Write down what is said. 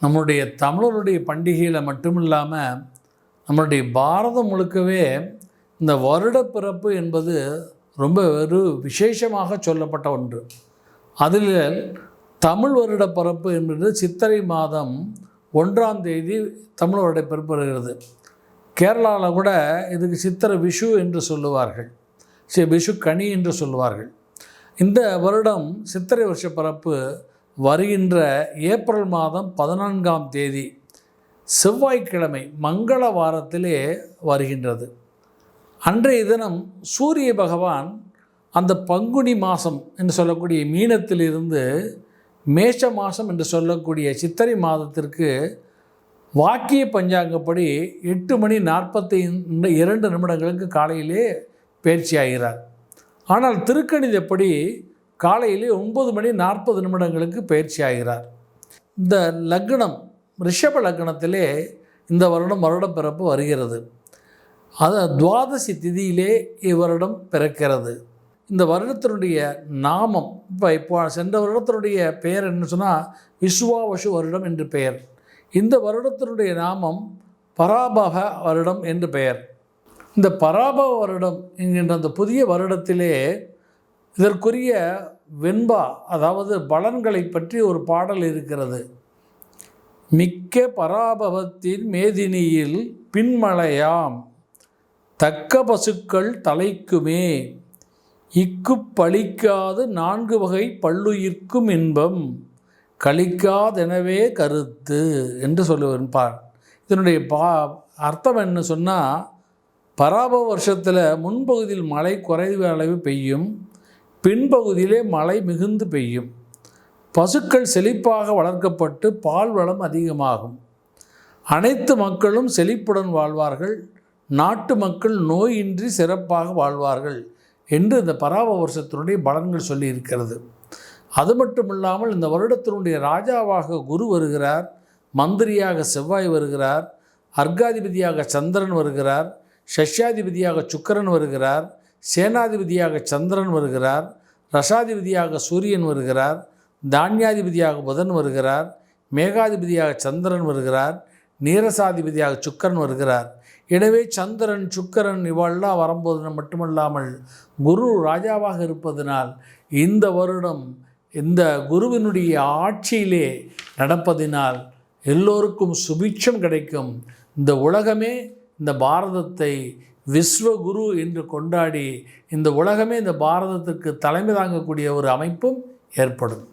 நம்முடைய தமிழருடைய பண்டிகையில் மட்டும் இல்லாமல் நம்மளுடைய பாரதம் முழுக்கவே இந்த வருடப்பிறப்பு என்பது ரொம்ப ஒரு விசேஷமாக சொல்லப்பட்ட ஒன்று. அதில் தமிழ் வருடப்பிறப்பு என்பது சித்திரை மாதம் 1ஆம் தேதி தமிழ் வருடப்பிறப்பு வருகிறது. கேரளாவில் கூட இதுக்கு சித்திரை விஷு என்று சொல்லுவார்கள், விஷு கனி என்று சொல்லுவார்கள். இந்த வருடம் சித்திரை வருஷ பிறப்பு வருகின்ற ஏப்ரல் மாதம் 14ஆம் தேதி செவ்வாய்க்கிழமை மங்கள வாரத்திலே வருகின்றது. அன்றைய தினம் சூரிய பகவான் அந்த பங்குனி மாதம் என்று சொல்லக்கூடிய மீனத்திலிருந்து மேஷ மாதம் என்று சொல்லக்கூடிய சித்திரை மாதத்திற்கு வாக்கிய பஞ்சாங்கப்படி 8:42 காலையிலே பயிற்சி ஆகிறார். ஆனால் திருக்கணிதப்படி காலையிலே 9:40 பயிற்சி ஆகிறார். இந்த லக்னம் ரிஷப லக்னத்திலே இந்த வருடப்பிறப்பு வருகிறது. அது துவாதசி திதியிலே இவ்வருடம் பிறக்கிறது. இந்த வருடத்தினுடைய நாமம் இப்போ சென்ற வருடத்தினுடைய பெயர் என்ன சொன்னால் விஸ்வாவசு வருடம் என்று பெயர். இந்த வருடத்தினுடைய நாமம் பராபவ வருடம் என்று பெயர். இந்த பராபவ வருடம் என்கின்ற அந்த புதிய வருடத்திலே இதற்குரிய வெண்பா, அதாவது பலன்களை பற்றி ஒரு பாடல் இருக்கிறது. மிக்க பராபவத்தின் மேதினியில் பின்மழையாம் தக்க பசுக்கள் தலைக்குமே பழிக்காது 4 வகை பல்லுயிர்க்கும் இன்பம் கழிக்காதெனவே கருத்து என்று சொல்லுவேன்பார். இதனுடைய அர்த்தம் என்ன சொன்னால், பராபவ வருஷத்தில் முன்பகுதியில் மழை குறைவு அளவு பெய்யும், பின்பகுதியிலே மழை மிகுந்து பெய்யும். பசுக்கள் செழிப்பாக வளர்க்கப்பட்டு பால் வளம் அதிகமாகும். அனைத்து மக்களும் செழிப்புடன் வாழ்வார்கள். நாட்டு மக்கள் நோயின்றி சிறப்பாக வாழ்வார்கள் என்று இந்த பராபவ வருஷத்தினுடைய பலன்கள் சொல்லி இருக்கிறது. அது மட்டும் இல்லாமல் இந்த வருடத்தினுடைய ராஜாவாக குரு வருகிறார், மந்திரியாக செவ்வாய் வருகிறார், அர்காதிபதியாக சந்திரன் வருகிறார், சஷ்யாதிபதியாக சுக்கிரன் வருகிறார், சேனாதிபதியாக சந்திரன் வருகிறார், ரசாதிபதியாக சூரியன் வருகிறார், தானியாதிபதியாக புதன் வருகிறார், மேகாதிபதியாக சந்திரன் வருகிறார், நீரசாதிபதியாக சுக்கிரன் வருகிறார். எனவே சந்திரன் சுக்கிரன் இவெல்லாம் வரும்போது மட்டுமல்லாமல் குரு ராஜாவாக இருப்பதனால் இந்த வருடம் இந்த குருவினுடைய ஆட்சியிலே நடப்பதினால் எல்லோருக்கும் சுபிட்சம் கிடைக்கும். இந்த உலகமே இந்த பாரதத்தை விஸ்வகுரு என்று கொண்டாடி இந்த உலகமே இந்த பாரதத்துக்கு தலைமை தாங்கக்கூடிய ஒரு அமைப்பும் ஏற்படும்.